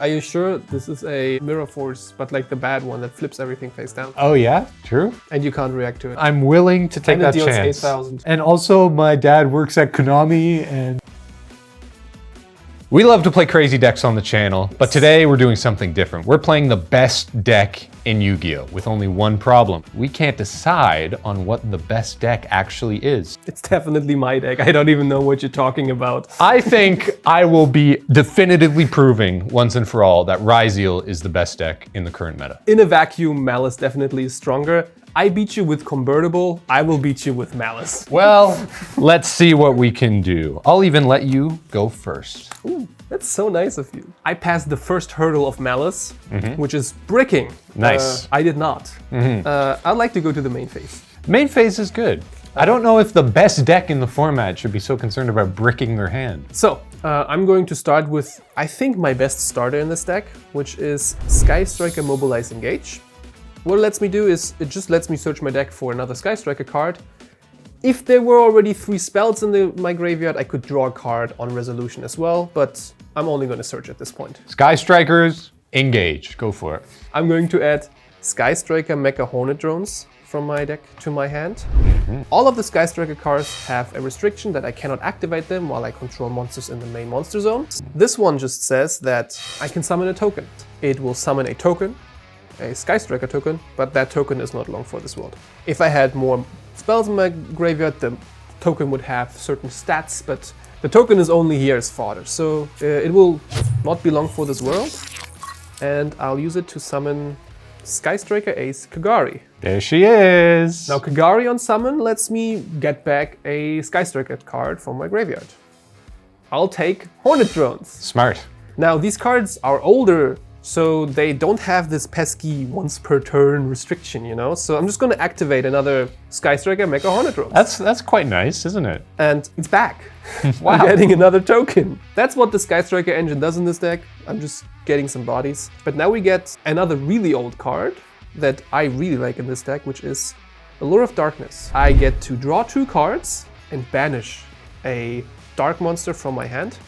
Are you sure this is a mirror force, but like the bad one that flips everything face down? Oh yeah, true. And you can't react to it. I'm willing to take And that it deals chance. 8,000. And also, my dad works at Konami, and we love to play crazy decks on the channel, but today we're doing something different. We're playing the best deck in Yu-Gi-Oh! With only one problem. We can't decide on what the best deck actually is. It's definitely my deck. I don't even know what you're talking about. I think I will be definitively proving once and for all that Ryzeal is the best deck in the current meta. In a vacuum, Maliss definitely is stronger. I beat you with Convertible, I will beat you with Maliss. Well, let's see what we can do. I'll even let you go first. Ooh, that's so nice of you. I passed the first hurdle of Maliss, which is bricking. Nice. I did not. I'd like to go to the main phase. Main phase is good. I don't know if the best deck in the format should be so concerned about bricking their hand. So, I'm going to start with, I think, my best starter in this deck, which is Sky Striker Mobilize Engage. What it lets me do is, it just lets me search my deck for another Sky Striker card. If there were already 3 spells in my graveyard, I could draw a card on resolution as well, but I'm only going to search at this point. Sky Strikers, engage. Go for it. I'm going to add Sky Striker Mecha Hornet Drones from my deck to my hand. All of the Sky Striker cards have a restriction that I cannot activate them while I control monsters in the main monster zone. This one just says that I can summon a token. It will summon a token, a Sky Striker token, but that token is not long for this world. If I had more spells in my graveyard, the token would have certain stats, but the token is only here as fodder, so it will not be long for this world. And I'll use it to summon Sky Striker Ace Kagari. There she is. Now Kagari on summon lets me get back a Sky Striker card from my graveyard. I'll take Hornet Drones. Smart. Now these cards are older, so they don't have this pesky once per turn restriction, you know? So I'm just gonna activate another Sky Striker Mecha Hornet Drones. That's quite nice, isn't it? And it's back. Wow. I'm getting another token. That's what the Sky Striker engine does in this deck. I'm just getting some bodies. But now we get another really old card that I really like in this deck, which is Allure of Darkness. I get to draw 2 cards and banish a dark monster from my hand.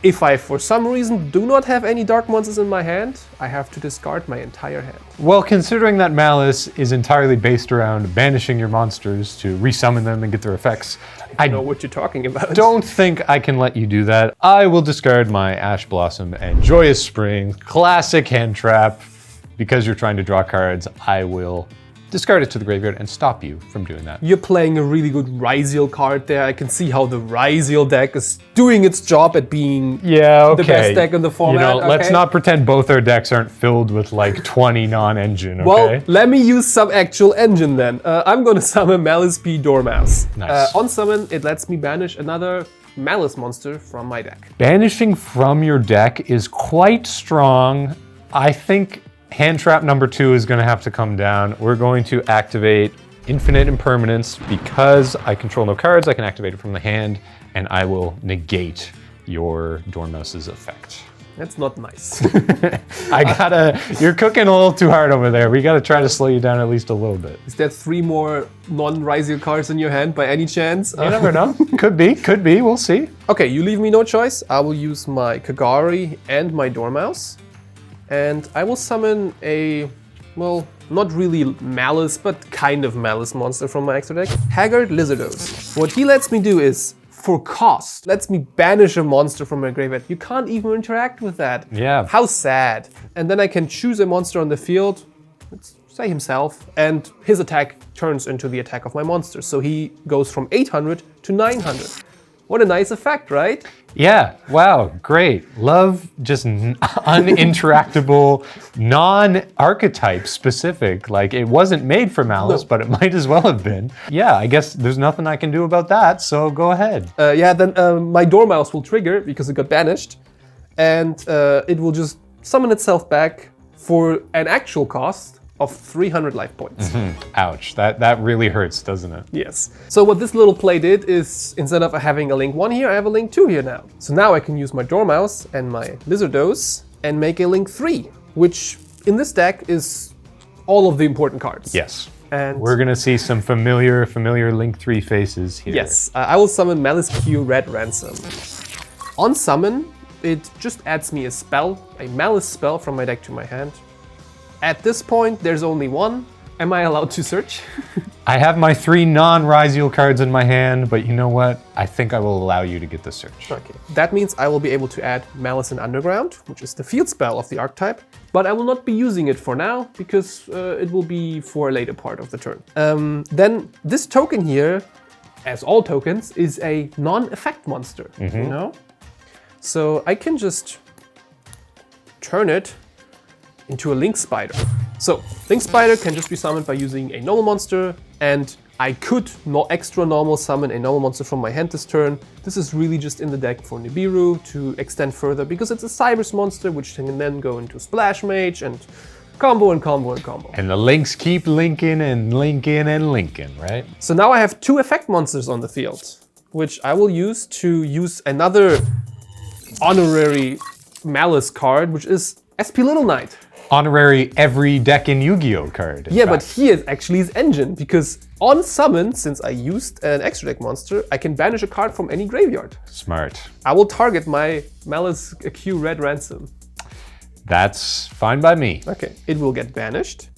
If I, for some reason, do not have any dark monsters in my hand, I have to discard my entire hand. Well, considering that Maliss is entirely based around banishing your monsters to resummon them and get their effects, I know what you're talking about. Don't think I can let you do that. I will discard my Ash Blossom and Joyous Spring, classic hand trap. Because you're trying to draw cards, I will discard it to the graveyard and stop you from doing that. You're playing a really good Ryzeal card there. I can see how the Ryzeal deck is doing its job at being the best deck in the format. You know, let's not pretend both our decks aren't filled with like 20 non-engine, okay? Well, let me use some actual engine then. I'm gonna summon Maliss P Dormouse. Nice. On summon, it lets me banish another Maliss monster from my deck. Banishing from your deck is quite strong. I think hand trap number 2 is going to have to come down. We're going to activate Infinite Impermanence. Because I control no cards, I can activate it from the hand, and I will negate your Dormouse's effect. That's not nice. You're cooking a little too hard over there. We gotta try to slow you down at least a little bit. Is there 3 more non-Ryzeal cards in your hand by any chance? You never know. Could be, we'll see. Okay, you leave me no choice. I will use my Kagari and my Dormouse. And I will summon a, well, not really Maliss, but kind of Maliss monster from my extra deck. Haggard Lizardos. What he lets me do is, for cost, lets me banish a monster from my graveyard. You can't even interact with that. Yeah. How sad. And then I can choose a monster on the field, let's say himself, and his attack turns into the attack of my monster. So he goes from 800 to 900. What a nice effect, right? Yeah, wow, great. Love just uninteractable, non-archetype specific. Like, it wasn't made for Maliss, but it might as well have been. Yeah, I guess there's nothing I can do about that, so go ahead. Yeah, then my Dormouse will trigger because it got banished, and it will just summon itself back for an actual cost of 300 life points. Ouch, that really hurts, doesn't it? Yes. So what this little play did is, instead of having a link 1 here, I have a link 2 here now. So now I can use my Dormouse and my Lizardos and make a link 3, which in this deck is all of the important cards. Yes. And we're gonna see some familiar link 3 faces here. Yes, I will summon Maliss Q Red Ransom. On summon, it just adds me a spell, a Maliss spell from my deck to my hand. At this point, there's only one. Am I allowed to search? I have my 3 non-Ryzeal cards in my hand, but you know what? I think I will allow you to get the search. Okay, that means I will be able to add Malice in Underground, which is the field spell of the archetype, but I will not be using it for now because it will be for a later part of the turn. Then this token here, as all tokens, is a non-effect monster, you know? So I can just turn it into a Link Spider. So Link Spider can just be summoned by using a normal monster, and I could extra normal summon a normal monster from my hand this turn. This is really just in the deck for Nibiru to extend further because it's a Cybers monster which can then go into Splash Mage and combo and combo and combo. And the links keep linking and linking and linking, right? So now I have 2 effect monsters on the field, which I will use to use another honorary Maliss card, which is SP Little Knight. Honorary every deck in Yu-Gi-Oh card. Yeah, but he is actually his engine, because on summon, since I used an extra deck monster, I can banish a card from any graveyard. Smart. I will target my Maliss Q Red Ransom. That's fine by me. Okay, it will get banished.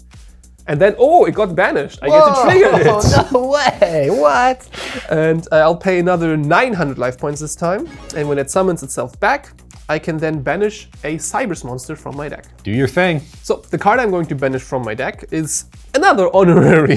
And then, oh, it got banished. I get to trigger it. No way, what? And I'll pay another 900 life points this time. And when it summons itself back, I can then banish a Cybers monster from my deck. Do your thing. So the card I'm going to banish from my deck is another honorary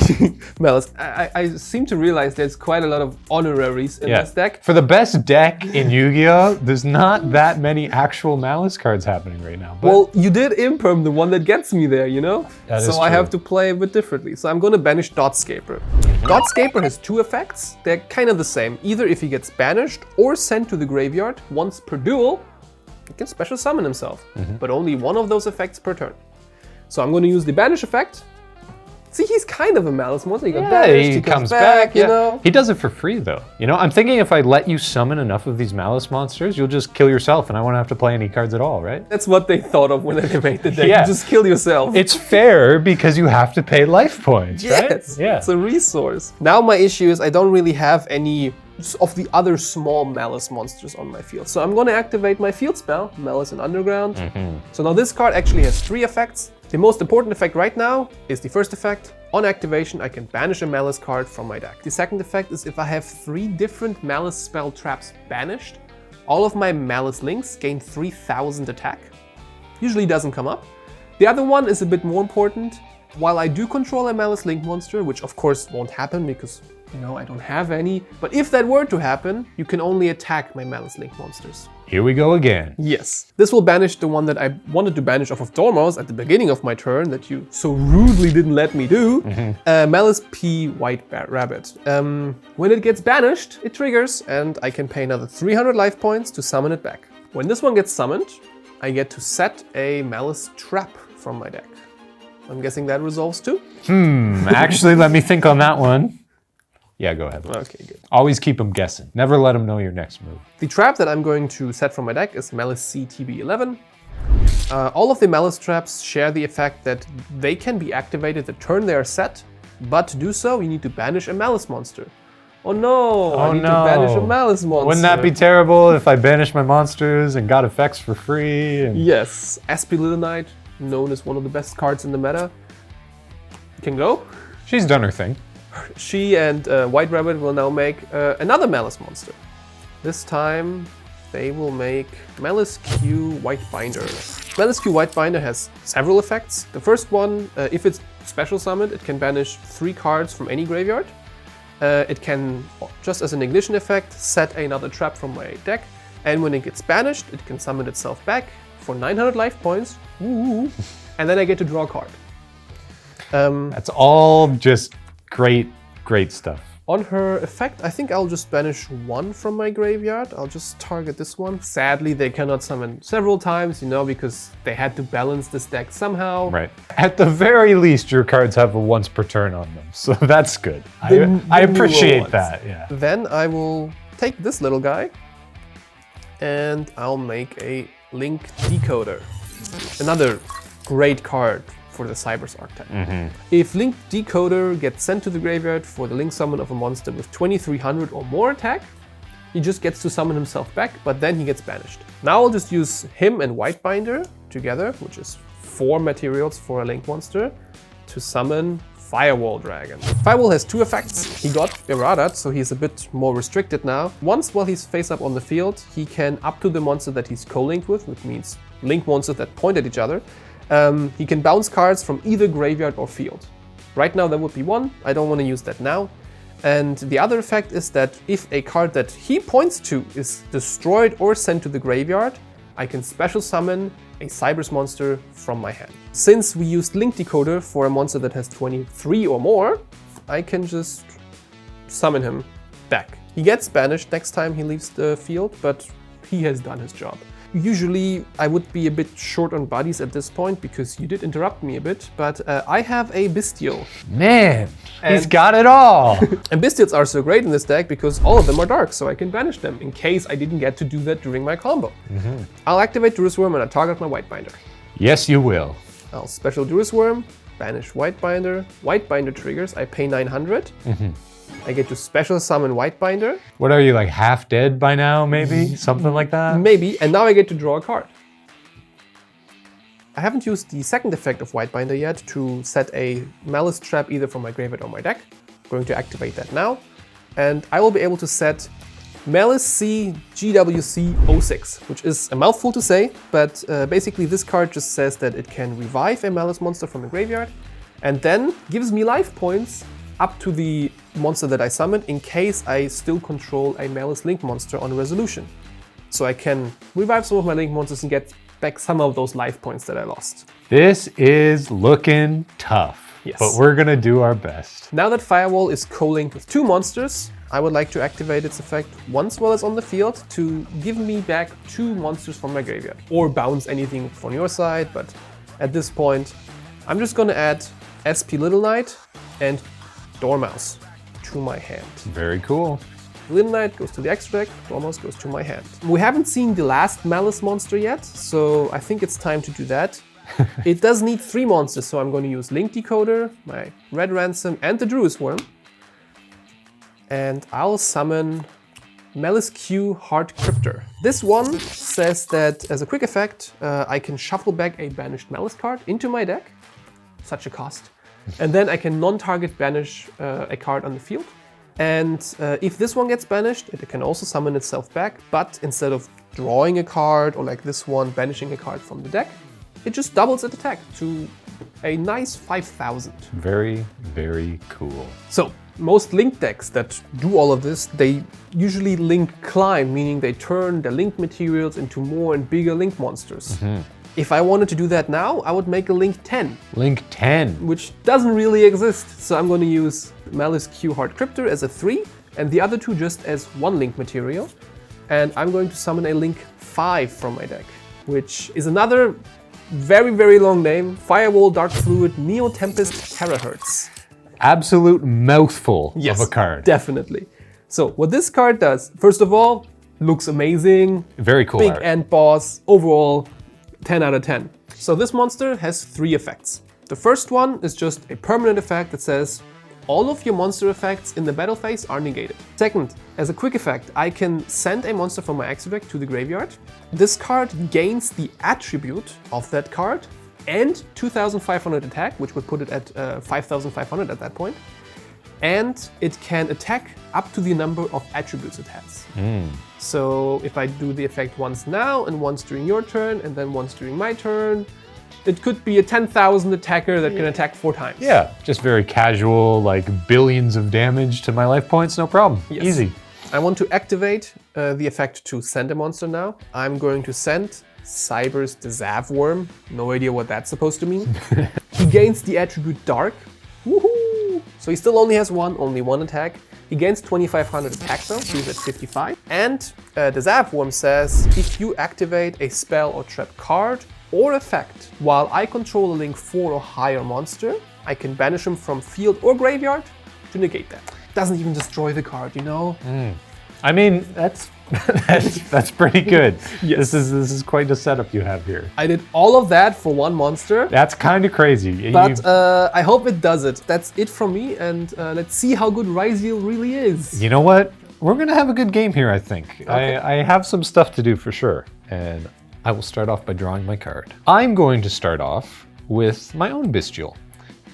Maliss. I seem to realize there's quite a lot of honoraries in this deck. For the best deck in Yu-Gi-Oh, there's not that many actual Maliss cards happening right now. But well, you did imperm the one that gets me there, you know? That is so I true. have to play a bit differently. So I'm going to banish Dotscaper. Dotscaper has 2 effects. They're kind of the same. Either if he gets banished or sent to the graveyard once per duel, he can special summon himself, but only one of those effects per turn. So I'm going to use the banish effect. See, he's kind of a Maliss monster. He got banished, he comes back, you know? He does it for free though. You know, I'm thinking if I let you summon enough of these Maliss monsters, you'll just kill yourself and I won't have to play any cards at all, right? That's what they thought of when they made the deck. Yeah. You just kill yourself. It's fair because you have to pay life points, right? Yes, it's a resource. Now my issue is I don't really have any of the other small Maliss monsters on my field. So I'm going to activate my field spell, Malice in Underground. So now this card actually has 3 effects. The most important effect right now is the first effect. On activation, I can banish a Maliss card from my deck. The second effect is if I have 3 different Maliss spell traps banished, all of my Maliss links gain 3000 attack. Usually doesn't come up. The other one is a bit more important. While I do control a Maliss link monster, which of course won't happen because you know, I don't have any. But if that were to happen, you can only attack my Maliss Link monsters. Here we go again. Yes. This will banish the one that I wanted to banish off of Dormouse at the beginning of my turn that you so rudely didn't let me do. Maliss P White Rabbit. When it gets banished, it triggers and I can pay another 300 life points to summon it back. When this one gets summoned, I get to set a Maliss trap from my deck. I'm guessing that resolves too? Actually, let me think on that one. Yeah, go ahead. Okay, good. Always keep them guessing. Never let them know your next move. The trap that I'm going to set from my deck is Maliss C TB11. All of the Maliss traps share the effect that they can be activated the turn they are set, but to do so, you need to banish a Maliss monster. Oh no, I need to banish a Maliss monster. Wouldn't that be terrible if I banished my monsters and got effects for free? And... Yes, SP Little Knight, known as one of the best cards in the meta, can go. She's done her thing. She and White Rabbit will now make another Maliss monster. This time they will make Maliss Q White Binder. Maliss Q White Binder has several effects. The first one, if it's special summoned, it can banish 3 cards from any graveyard. It can, just as an ignition effect, set another trap from my deck. And when it gets banished, it can summon itself back for 900 life points. Woo! And then I get to draw a card. That's all just great stuff. On her effect, I think I'll just banish 1 from my graveyard. I'll just target this one. Sadly, they cannot summon several times, you know, because they had to balance this deck somehow. Right. At the very least, your cards have a once per turn on them, so that's good. I appreciate that, yeah. Then I will take this little guy and I'll make a Link Decoder. Another great card for the Cybers archetype. If Link Decoder gets sent to the graveyard for the Link summon of a monster with 2300 or more attack, he just gets to summon himself back, but then he gets banished. Now I'll just use him and Whitebinder together, which is 4 materials for a Link monster, to summon Firewall Dragon. Firewall has 2 effects. He got errataed, so he's a bit more restricted now. Once while he's face up on the field, he can up to the monster that he's co-linked with, which means link monsters that point at each other. He can bounce cards from either graveyard or field. Right now there would be 1. I don't want to use that now. And the other effect is that if a card that he points to is destroyed or sent to the graveyard, I can special summon a Cyberse monster from my hand. Since we used Link Decoder for a monster that has 23 or more, I can just summon him back. He gets banished next time he leaves the field, but he has done his job. Usually I would be a bit short on bodies at this point because you did interrupt me a bit, but I have a Bestial. Man, he's got it all. And Bestials are so great in this deck because all of them are dark, so I can banish them in case I didn't get to do that during my combo. I'll activate Durus Worm and I target my Whitebinder. Yes, you will. I'll special Durus Worm, banish Whitebinder. Whitebinder triggers, I pay 900. I get to special summon Whitebinder. What are you, like half dead by now, maybe? Something like that? Maybe, and now I get to draw a card. I haven't used the second effect of Whitebinder yet to set a Maliss trap either from my graveyard or my deck. I'm going to activate that now. And I will be able to set Maliss C GWC 06, which is a mouthful to say, but basically this card just says that it can revive a Maliss monster from the graveyard and then gives me life points up to the monster that I summoned in case I still control a Maliss Link monster on resolution. So I can revive some of my Link monsters and get back some of those life points that I lost. This is looking tough, yes, but we're gonna do our best. Now that Firewall is co-linked with 2 monsters, I would like to activate its effect once while it's on the field to give me back 2 monsters from my graveyard. Or bounce anything from your side, but at this point, I'm just gonna add SP Little Knight and Dormouse to my hand. Very cool. Little Knight goes to the extra deck, Dormouse goes to my hand. We haven't seen the last Maliss monster yet, so I think it's time to do that. It does need 3 monsters, so I'm going to use Link Decoder, my Red Ransom, and the Durus Worm. And I'll summon Maliss Q Hard Cryptor. This one says that as a quick effect, I can shuffle back a banished Maliss card into my deck. Such a cost. And then I can non-target banish a card on the field. And if this one gets banished, it can also summon itself back, but instead of drawing a card or like this one, banishing a card from the deck, it just doubles its attack to a nice 5,000. Very, very cool. So most Link decks that do all of this, they usually Link climb, meaning they turn the Link materials into more and bigger Link monsters. If I wanted to do that now, I would make a Link 10. Link 10. Which doesn't really exist. So I'm going to use Maliss Q Hard Cryptor as a 3 and the other 2 just as 1 Link material. And I'm going to summon a Link 5 from my deck, which is another very, very long name. Firewall, Dark Fluid, Neo Tempest, Terahertz. Absolute mouthful Yes, of a card. Definitely. So what this card does, first of all, looks amazing. Very cool Big art. end boss, overall 10 out of 10. So this monster has 3 effects. The first one is just a permanent effect that says all of your monster effects in the battle phase are negated. Second, as a quick effect, I can send a monster from my extra deck to the graveyard. This card gains the attribute of that card and 2,500 attack, which would put it at 5,500 at that point. And it can attack up to the number of attributes it has. So if I do the effect once now and once during your turn and then once during my turn, it could be a 10,000 attacker that can attack 4 times. Yeah, just very casual, like billions of damage to my life points, no problem. Yes. Easy. I want to activate the effect to send a monster now. I'm going to send Cyberse the Zav Worm. No idea what that's supposed to mean. He gains the attribute Dark. Woohoo! So he still only has only one attack. He gains 2,500 attack though, so he's at 55. And the Zav Worm says, if you activate a spell or trap card or effect while I control a Link 4 or higher monster, I can banish him from field or graveyard to negate that. Doesn't even destroy the card, you know? I mean, that's pretty good. Yes. This is quite a setup you have here. I did all of that for 1 monster. That's kind of crazy. But I hope it does it. That's it from me, and let's see how good Ryzeal really is. You know what? We're gonna have a good game here, I think. Okay. I have some stuff to do for sure. and I will start off by drawing my card. I'm going to start off with my own Bestial,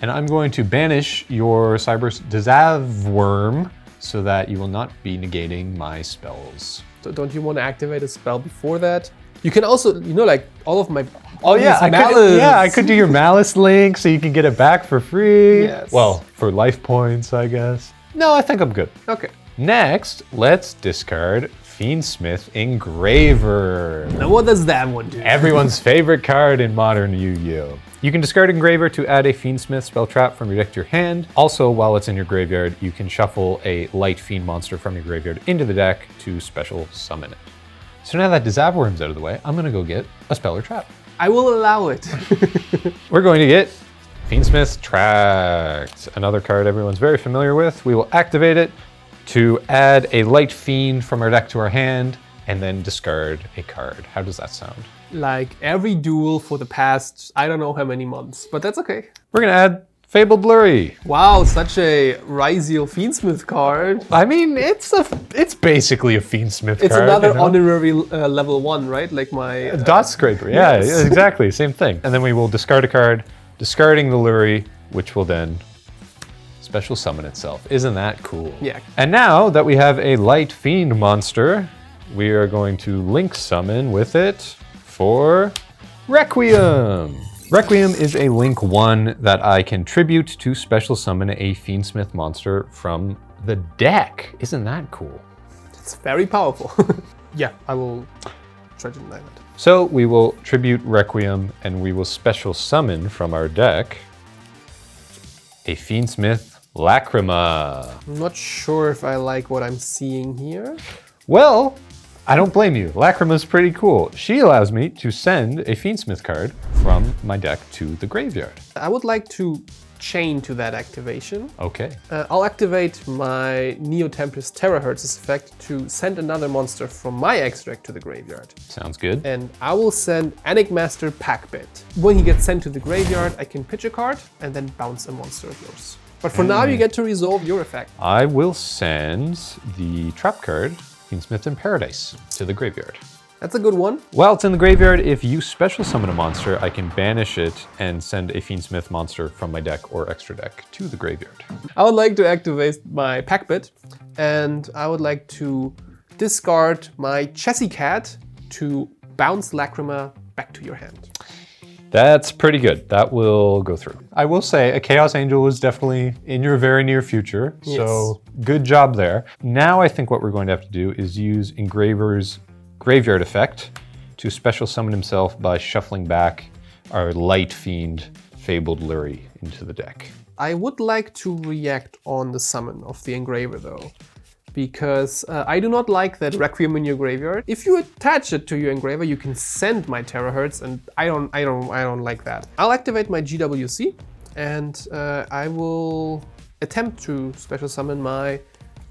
and I'm going to banish your Cyberse Dazavworm so that you will not be negating my spells. So don't you want to activate a spell before that? You can also, you know, like all of my... Oh yeah, I could do your Maliss link so you can get it back for free. Yes. Well, for life points, I guess. No, I think I'm good. Okay. Next, let's discard Fiendsmith Engraver. Now what does that one do? Everyone's favorite card in modern Yu-Gi-Oh! You can discard Engraver to add a Fiendsmith spell trap from your deck to your hand. Also, while it's in your graveyard, you can shuffle a light fiend monster from your graveyard into the deck to special summon it. So now that Dazavworm's out of the way, I'm gonna go get a spell or trap. I will allow it. We're going to get Fiendsmith Tract, another card everyone's very familiar with. We will activate it to add a light fiend from our deck to our hand and then discard a card. How does that sound? Like every duel for the past, I don't know how many months, but that's okay. We're gonna add Fabled Blurry. Wow, such a Ryzeal Fiendsmith card. I mean, it's basically a Fiendsmith card. It's another you know? honorary level 1, right? Like my... Dot Scraper, yeah, yes. Exactly, same thing. And then we will discard a card, discarding the Lurie, which will then special summon itself. Isn't that cool? Yeah. And now that we have a light fiend monster, we are going to link summon with it for Requiem. Requiem is a link 1 that I can tribute to special summon a Fiendsmith monster from the deck. Isn't that cool? It's very powerful. Yeah, I will try to deny that. So we will tribute Requiem and we will special summon from our deck a Fiendsmith Lacrima. I'm not sure if I like what I'm seeing here. Well, I don't blame you. Lacrima's pretty cool. She allows me to send a Fiendsmith card from my deck to the graveyard. I would like to chain to that activation. Okay. I'll activate my Neo Tempest Terahertz's effect to send another monster from my extract to the graveyard. Sounds good. And I will send Enigmaster Packbit. When he gets sent to the graveyard, I can pitch a card and then bounce a monster of yours. But for now, you get to resolve your effect. I will send the trap card, Fiendsmith in Paradise, to the graveyard. That's a good one. While it's in the graveyard, if you special summon a monster, I can banish it and send a Fiendsmith monster from my deck or extra deck to the graveyard. I would like to activate my Packbit, and I would like to discard my Chessy Cat to bounce Lacrima back to your hand. That's pretty good. That will go through. I will say a Chaos Angel is definitely in your very near future, so good job there. Now I think what we're going to have to do is use Engraver's Graveyard effect to special summon himself by shuffling back our Light Fiend Fabled Lurie into the deck. I would like to react on the summon of the Engraver though, because I do not like that Requiem in your graveyard. If you attach it to your Engraver, you can send my Terahertz, and I don't like that. I'll activate my GWC, and I will attempt to special summon my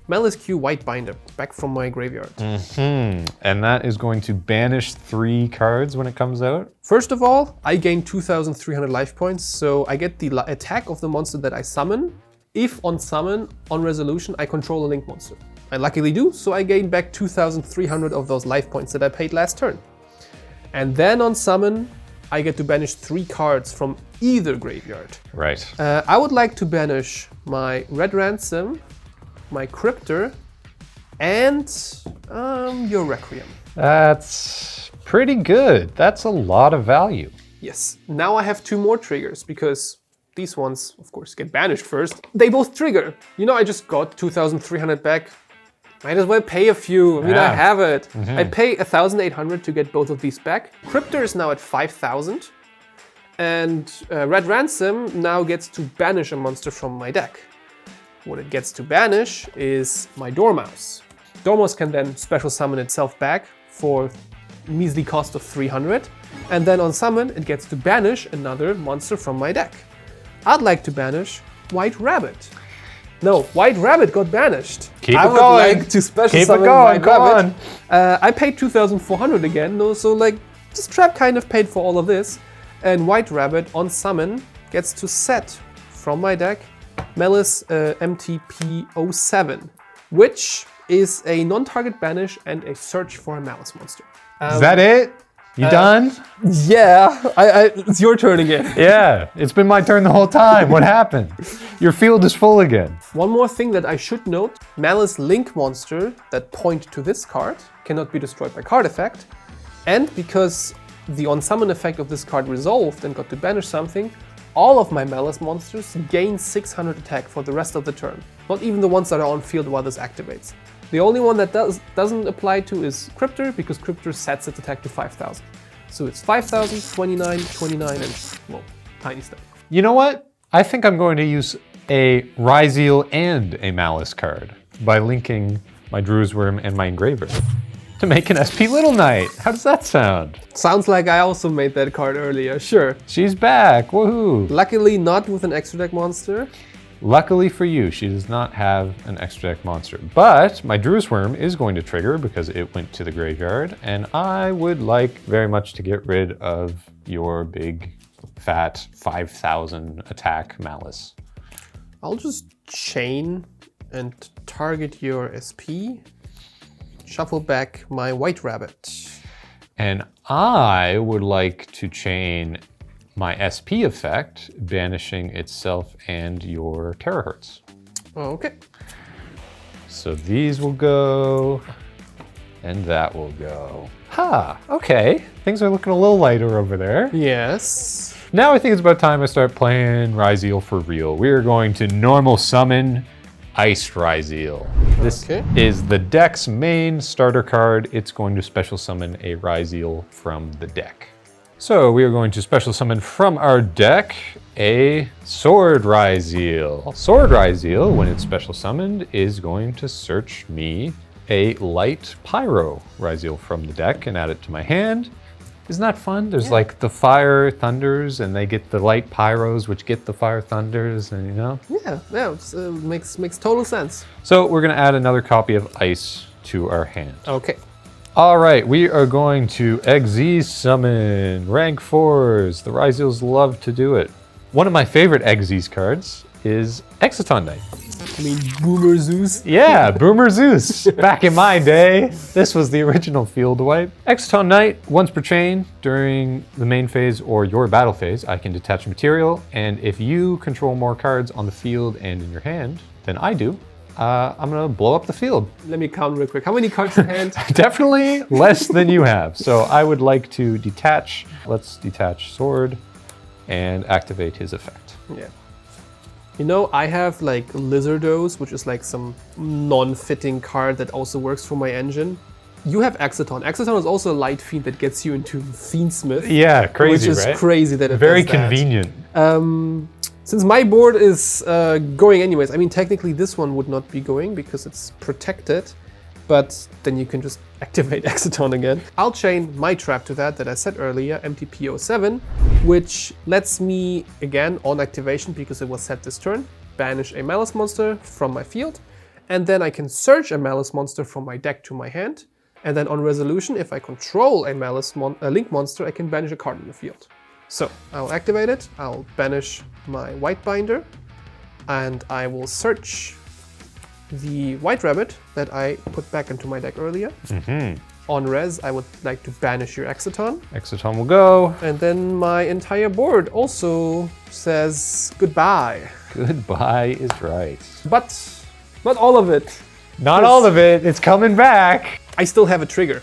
Maliss Q White Binder back from my graveyard. And that is going to banish 3 cards when it comes out? First of all, I gain 2,300 life points, so I get the attack of the monster that I summon. If on summon, on resolution, I control a link monster. I luckily do, so I gain back 2,300 of those life points that I paid last turn. And then on summon, I get to banish 3 cards from either graveyard. Right. I would like to banish my Red Ransom, my Cryptor, and your Requiem. That's pretty good. That's a lot of value. Yes. Now I have 2 more triggers because these ones, of course, get banished first. They both trigger. You know, I just got 2,300 back. Might as well pay a few. I mean, I have it. I pay 1,800 to get both of these back. Cryptor is now at 5,000. And Red Ransom now gets to banish a monster from my deck. What it gets to banish is my Dormouse. Dormouse can then special summon itself back for measly cost of 300. And then on summon, it gets to banish another monster from my deck. I'd like to banish White Rabbit. No, White Rabbit got banished. I would like to special summon White Rabbit. I paid 2,400 again, no, so like this trap kind of paid for all of this. And White Rabbit on summon gets to set from my deck Maliss MTP07, which is a non-target banish and a search for a Maliss monster. Is that it? You done? Yeah, it's your turn again. Yeah, it's been my turn the whole time. What happened? Your field is full again. One more thing that I should note, Maliss Link monster that point to this card cannot be destroyed by card effect. And because the on-summon effect of this card resolved and got to banish something, all of my Maliss monsters gain 600 attack for the rest of the turn. Not even the ones that are on field while this activates. The only one that doesn't apply to is Cryptor, because Cryptor sets its attack to 5,000. So it's 5,000, 29, 29, and, well, tiny step. You know what? I think I'm going to use a Ryzeal and a Maliss card by linking my Druid's Worm and my Engraver to make an SP Little Knight. How does that sound? Sounds like I also made that card earlier, sure. She's back, woohoo. Luckily not with an extra deck monster. Luckily for you, she does not have an extra deck monster, but my Druid's Worm is going to trigger because it went to the graveyard, and I would like very much to get rid of your big, fat 5,000 attack Maliss. I'll just chain and target your SP, shuffle back my White Rabbit. And I would like to chain my SP effect, banishing itself and your Terahertz. Okay. So these will go, and that will go. Ha, okay. Things are looking a little lighter over there. Yes. Now I think it's about time I start playing Ryzeal for real. We are going to normal summon Iced Ryzeal. This is the deck's main starter card. It's going to special summon a Ryzeal from the deck. So we are going to special summon from our deck a Sword Ryzeal. Sword Ryzeal, when it's special summoned, is going to search me a light Pyro Ryzeal from the deck and add it to my hand. Isn't that fun? There's like the fire thunders and they get the light pyros, which get the fire thunders, and you know? Yeah, it makes total sense. So we're gonna add another copy of Ice to our hand. Okay. All right, we are going to XZ summon rank 4s. The Ryzeals love to do it. One of my favorite XZ cards is Exciton Knight. I mean, Boomer Zeus? Yeah, Boomer Zeus. Back in my day, this was the original field wipe. Exciton Knight, once per chain, during the main phase or your battle phase, I can detach material, and if you control more cards on the field and in your hand than I do, I'm gonna blow up the field. Let me count real quick. How many cards in hand? Definitely less than you have. So I would like to detach. Let's detach Sword and activate his effect. Yeah. You know, I have like Lizardos, which is like some non-fitting card that also works for my engine. You have Exciton. Exciton is also a light fiend that gets you into Fiendsmith. Yeah, crazy, which is right? Crazy that it Very does that. convenient. Since my board is going anyways, I mean, technically this one would not be going because it's protected, but then you can just activate Exciton again. I'll chain my trap to that I said earlier, MTP07, which lets me, again, on activation, because it was set this turn, banish a Maliss monster from my field, and then I can search a Maliss monster from my deck to my hand, and then on resolution, if I control a Link monster, I can banish a card in the field. So I'll activate it, I'll banish my White Binder, and I will search the White Rabbit that I put back into my deck earlier. On res, I would like to banish your Exciton. Exciton will go. And then my entire board also says goodbye. Goodbye is right. But not all of it. Not all of it, it's coming back. I still have a trigger.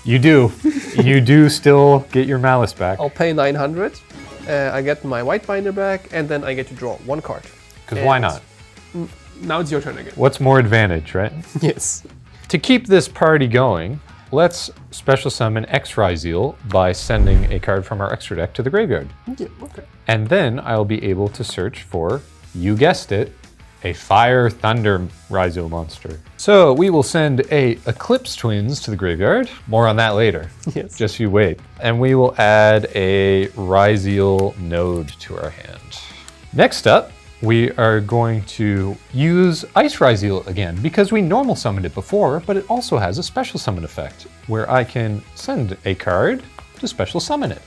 You do. You do still get your Maliss back. I'll pay 900. I get my White Binder back, and then I get to draw one card. Because why not? Now it's your turn again. What's more advantage, right? Yes. To keep this party going, let's special summon X Ryzeal by sending a card from our extra deck to the graveyard. Yeah, okay. And then I'll be able to search for, you guessed it, a Fire Thunder Ryzeal monster. So we will send a Eclipse Twins to the graveyard. More on that later. Yes. Just you wait. And we will add a Ryzeal node to our hand. Next up, we are going to use Ice Ryzeal again because we normal summoned it before, but it also has a special summon effect where I can send a card to special summon it.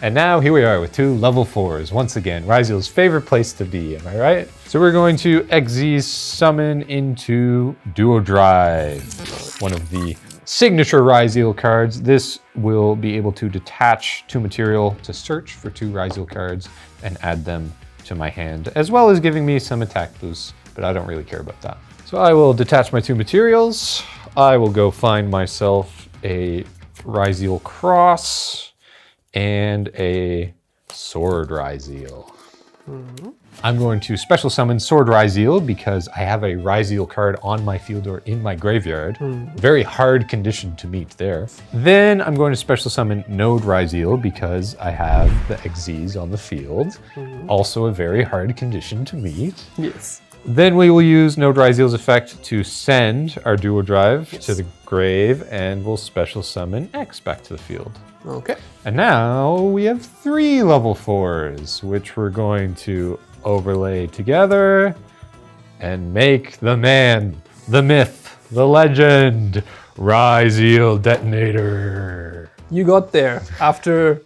And now here we are with 2 level 4s. Once again, Ryzeal's favorite place to be, am I right? So we're going to XZ summon into Duodrive, one of the signature Ryzeal cards. This will be able to detach 2 material to search for 2 Ryzeal cards and add them to my hand, as well as giving me some attack boosts, but I don't really care about that. So I will detach my 2 materials. I will go find myself a Ryzeal Cross and a Sword Ryzeal. I'm going to special summon Sword Ryzeal because I have a Ryzeal card on my field or in my graveyard. Very hard condition to meet there. Then I'm going to special summon Node Ryzeal because I have the XYZ on the field. Also a very hard condition to meet. Yes. Then we will use Node Ryzeal's effect to send our dual drive to the grave, and we'll special summon X back to the field. Okay. And now we have 3 level 4s, which we're going to overlay together and make the man, the myth, the legend, Ryzeal Detonator. You got there after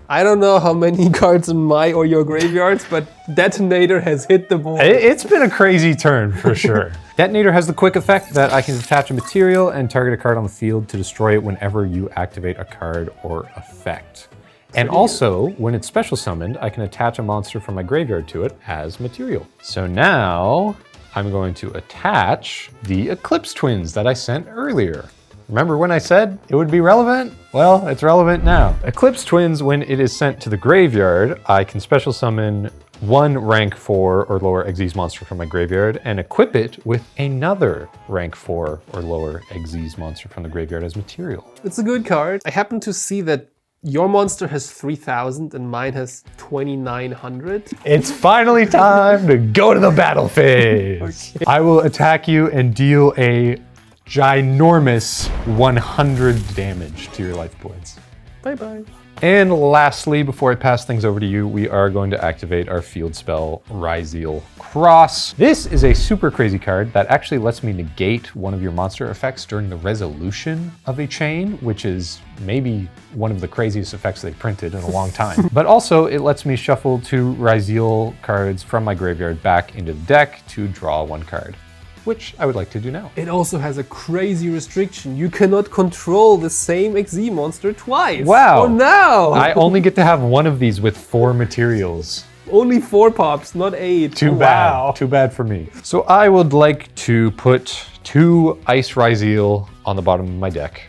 I don't know how many cards in my or your graveyards, but Detonator has hit the board. It's been a crazy turn for sure. Detonator has the quick effect that I can detach a material and target a card on the field to destroy it whenever you activate a card or effect. And also, when it's special summoned, I can attach a monster from my graveyard to it as material. So now I'm going to attach the Eclipse Twins that I sent earlier. Remember when I said it would be relevant? Well, it's relevant now. Eclipse Twins, when it is sent to the graveyard, I can special summon 1 rank 4 or lower XYZ monster from my graveyard and equip it with another rank 4 or lower XYZ monster from the graveyard as material. It's a good card. I happen to see that your monster has 3,000 and mine has 2,900. It's finally time to go to the battle phase. Okay. I will attack you and deal a ginormous 100 damage to your life points. Bye-bye. And lastly, before I pass things over to you, we are going to activate our field spell, Ryzeal Cross. This is a super crazy card that actually lets me negate one of your monster effects during the resolution of a chain, which is maybe one of the craziest effects they've printed in a long time. But also, it lets me shuffle 2 Ryzeal cards from my graveyard back into the deck to draw 1 card, which I would like to do now. It also has a crazy restriction. You cannot control the same XZ monster twice. Wow. Oh no! I only get to have 1 of these with 4 materials. Only 4 pops, not 8. Too bad. Wow. Too bad for me. So I would like to put 2 Ice Ryzeal on the bottom of my deck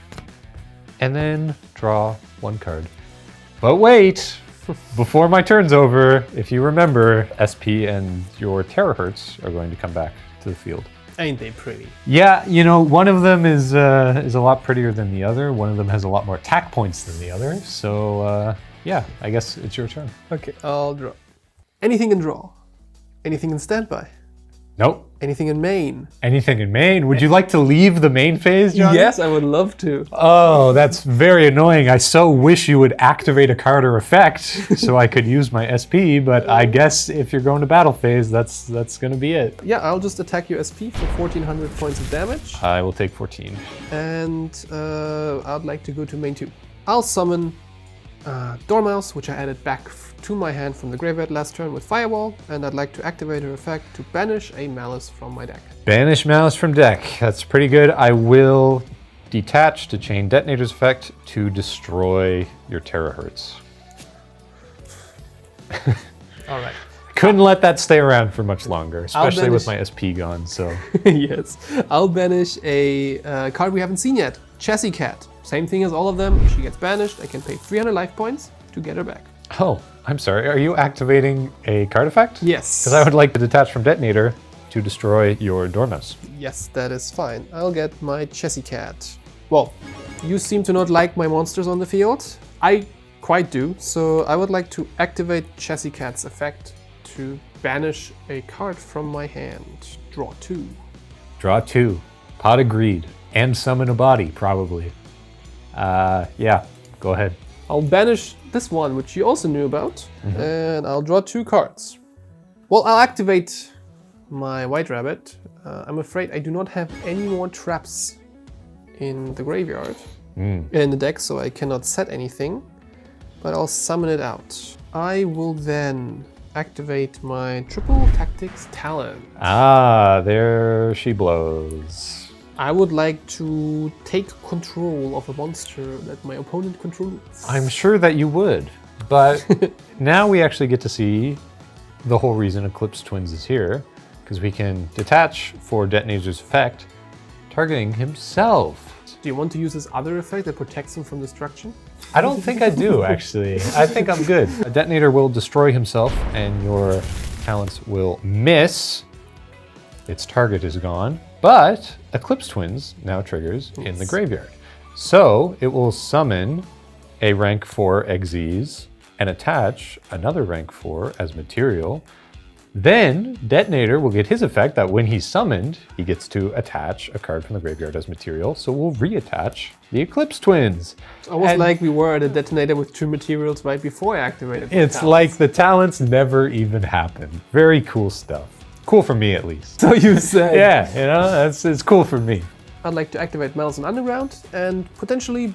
and then draw 1 card. But wait! Before my turn's over, if you remember, SP and your Terahertz are going to come back to the field. Ain't they pretty? Yeah, you know, one of them is a lot prettier than the other. One of them has a lot more attack points than the other. So yeah, I guess it's your turn. Okay, I'll draw. Anything in draw? Anything in standby? Nope. Anything in main? Anything in main? Would you like to leave the main phase, John? Yes, I would love to. Oh, that's very annoying. I so wish you would activate a card or effect so I could use my SP, but I guess if you're going to battle phase, that's gonna be it. Yeah, I'll just attack your SP for 1,400 points of damage. I will take 14. And I'd like to go to main 2. I'll summon Dormouse, which I added back to my hand from the graveyard last turn with Firewall, and I'd like to activate her effect to banish a Maliss from my deck. Banish Maliss from deck. That's pretty good. I will detach to chain Detonator's effect to destroy your Terahertz. All right. Couldn't let that stay around for much longer, especially with my SP gone, so. Yes. I'll banish a card we haven't seen yet, Chessy Cat. Same thing as all of them. She gets banished. I can pay 300 life points to get her back. Oh, I'm sorry. Are you activating a card effect? Yes. Because I would like to detach from Detonator to destroy your Dormouse. Yes, that is fine. I'll get my Chessy Cat. Well, you seem to not like my monsters on the field. I quite do. So I would like to activate Chessy Cat's effect to banish a card from my hand. Draw 2. Draw 2. Pot of Greed. And summon a body, probably. Yeah, go ahead. I'll banish this one, which you also knew about, and I'll draw 2 cards. Well, I'll activate my White Rabbit. I'm afraid I do not have any more traps in the graveyard, in the deck, so I cannot set anything, but I'll summon it out. I will then activate my Triple Tactics Talon. Ah, there she blows. I would like to take control of a monster that my opponent controls. I'm sure that you would, but now we actually get to see the whole reason Eclipse Twins is here, because we can detach for Detonator's effect, targeting himself. Do you want to use this other effect that protects him from destruction? I don't think I do, actually. I think I'm good. A Detonator will destroy himself, and your talents will miss. Its target is gone, but Eclipse Twins now triggers in the graveyard. So it will summon a rank 4 Xyz and attach another rank 4 as material. Then Detonator will get his effect that when he's summoned, he gets to attach a card from the graveyard as material. So we'll reattach the Eclipse Twins. It's almost like we were at a Detonator with 2 materials right before I activated the It's talents. like the talents never even happened. Very cool stuff. Cool for me, at least. So you say. Yeah, you know, it's cool for me. I'd like to activate Maliss and Underground and potentially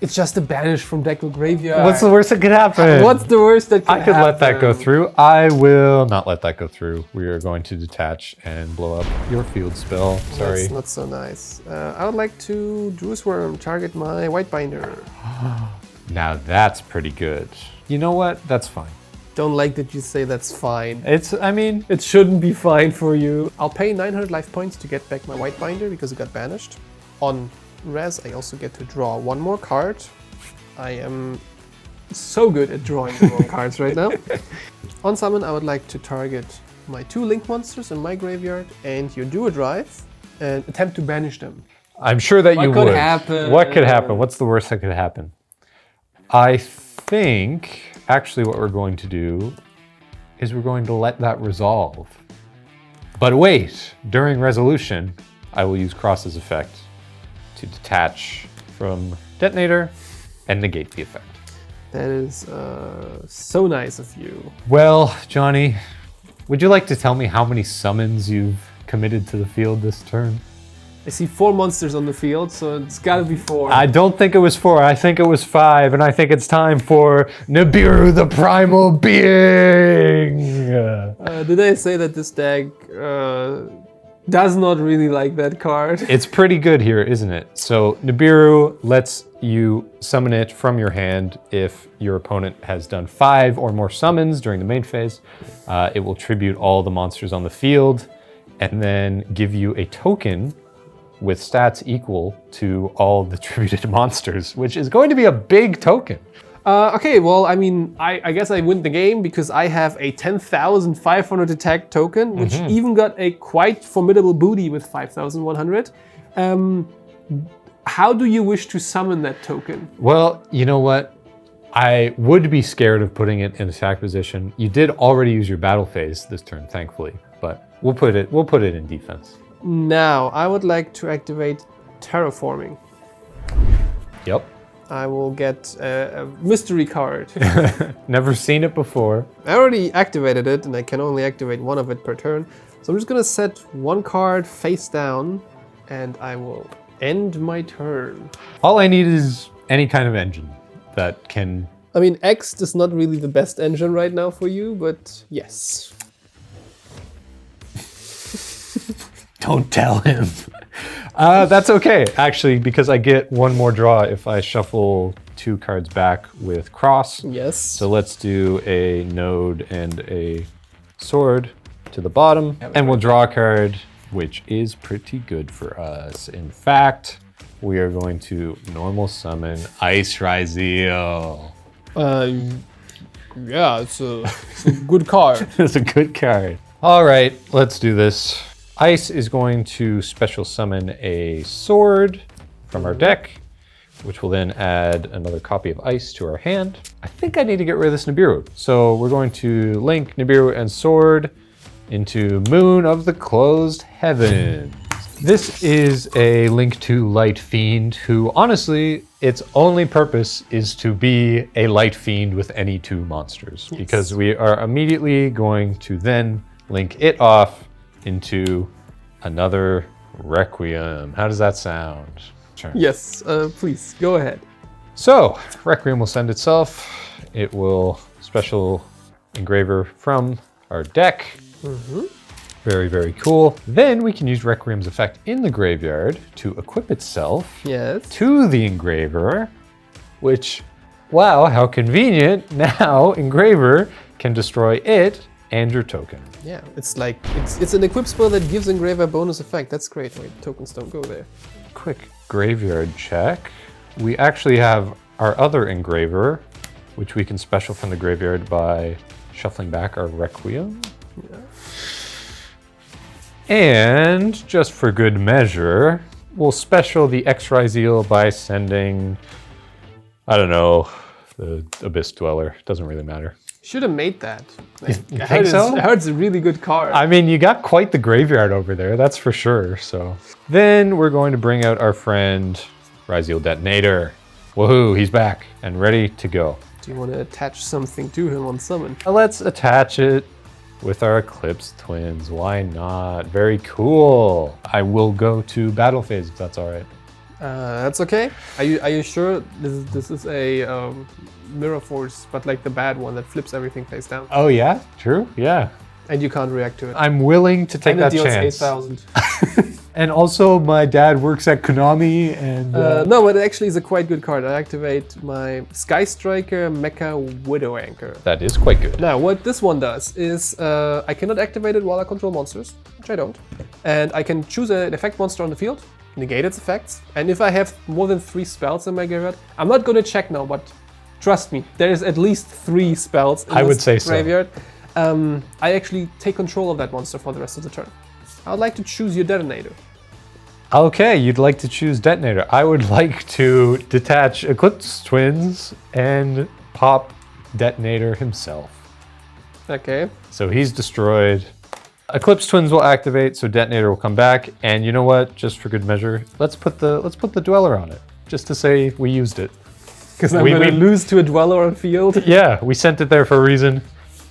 it's just a banish from deck or graveyard. What's the worst that could happen? What's the worst that could I could happen? let that go through. I will not let that go through. We are going to detach and blow up your field spell. Sorry. That's not so nice. I would like to Dru's Worm, target my White Binder. Now that's pretty good. You know what? That's fine. Don't like that you say that's fine. I mean, It shouldn't be fine for you. I'll pay 900 life points to get back my White Binder because it got banished. On Res, I also get to draw one more card. I am so good at drawing the wrong cards right now. On Summon, I would like to target my 2 Link monsters in my graveyard and your Duo Drive and attempt to banish them. I'm sure that you would. What could happen? What could happen? What's the worst that could happen? I think actually what we're going to do is we're going to let that resolve. But wait, during resolution, I will use Cross's effect to detach from Detonator and negate the effect. That is so nice of you. Well, Johnny, would you like to tell me how many summons you've committed to the field this turn? I see 4 monsters on the field, so it's gotta be 4. I don't think it was 4, I think it was 5, and I think it's time for Nibiru the Primal Being! Did I say that this deck does not really like that card? It's pretty good here, isn't it? So Nibiru lets you summon it from your hand if your opponent has done 5 or more summons during the main phase. It will tribute all the monsters on the field and then give you a token with stats equal to all the tributed monsters, which is going to be a big token. Okay, well, I mean, I guess I win the game because I have a 10,500 attack token, which even got a quite formidable booty with 5,100. How do you wish to summon that token? Well, you know what? I would be scared of putting it in attack position. You did already use your battle phase this turn, thankfully, but we'll put it in defense. Now, I would like to activate Terraforming. Yep. I will get a mystery card. Never seen it before. I already activated it, and I can only activate 1 of it per turn. So I'm just gonna set 1 card face down, and I will end my turn. All I need is any kind of engine that can... I mean, X is not really the best engine right now for you, but yes. Don't tell him. That's okay, actually, because I get 1 more draw if I shuffle 2 cards back with Cross. Yes. So let's do a Node and a Sword to the bottom, and we'll draw a card, which is pretty good for us. In fact, we are going to normal summon Ice Ryzeal. Yeah, it's a good card. It's a good card. All right, let's do this. Ice is going to special summon a sword from our deck, which will then add another copy of Ice to our hand. I think I need to get rid of this Nibiru. So we're going to link Nibiru and sword into Moon of the Closed Heavens. This is a link to Light Fiend, who honestly, its only purpose is to be a Light Fiend with any 2 monsters, because we are immediately going to then link it off into another Requiem. How does that sound? Sure. Yes, please, go ahead. So, Requiem will send itself. It will special engraver from our deck. Very, very cool. Then we can use Requiem's effect in the graveyard to equip itself to the engraver, which, wow, how convenient. Now engraver can destroy it and your token. Yeah, it's like, it's an equip spell that gives engraver a bonus effect. That's great. Wait, tokens don't go there. Quick graveyard check. We actually have our other engraver, which we can special from the graveyard by shuffling back our Requiem. Yeah. And just for good measure, we'll special the Ryzeal by sending, I don't know, the Abyss Dweller. Doesn't really matter. Should have made that. You think so? I heard it's a really good card. I mean, you got quite the graveyard over there, that's for sure. So then we're going to bring out our friend Ryzeal Detonator. Woohoo, he's back and ready to go. Do you want to attach something to him on summon? Let's attach it with our Eclipse Twins. Why not? Very cool. I will go to battle phase if that's all right. That's okay. Are you sure this is a Mirror Force, but like the bad one that flips everything face down? Oh yeah, true, yeah. And you can't react to it. I'm willing to take that chance. And it deals 8,000. And also my dad works at Konami and... No, but it actually is a quite good card. I activate my Sky Striker Mecha Widow Anchor. That is quite good. Now, what this one does is I cannot activate it while I control monsters, which I don't. And I can choose an effect monster on the field, negate its effects. And if I have more than 3 spells in my graveyard, I'm not going to check now, but trust me, there is at least 3 spells in this graveyard. I actually take control of that monster for the rest of the turn. I would like to choose your Detonator. Okay, you'd like to choose Detonator. I would like to detach Eclipse Twins and pop Detonator himself. Okay. So he's destroyed. Eclipse Twins will activate, so Detonator will come back. And you know what? Just for good measure, let's put the Dweller on it, just to say we used it. Because I'm going to lose to a Dweller on field. Yeah, we sent it there for a reason.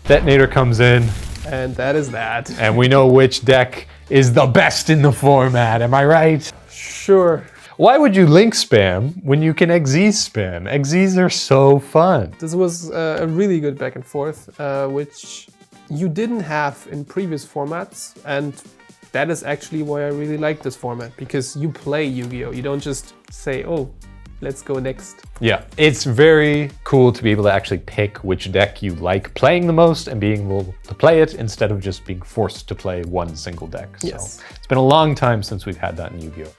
Detonator comes in. And that is that. And we know which deck is the best in the format, am I right? Sure. Why would you link spam when you can Xyz spam? Xyz are so fun. This was a really good back and forth, which you didn't have in previous formats, and that is actually why I really like this format, because you play Yu-Gi-Oh! You don't just say, oh, let's go next. Yeah, it's very cool to be able to actually pick which deck you like playing the most and being able to play it instead of just being forced to play one single deck. Yes. So it's been a long time since we've had that in Yu-Gi-Oh!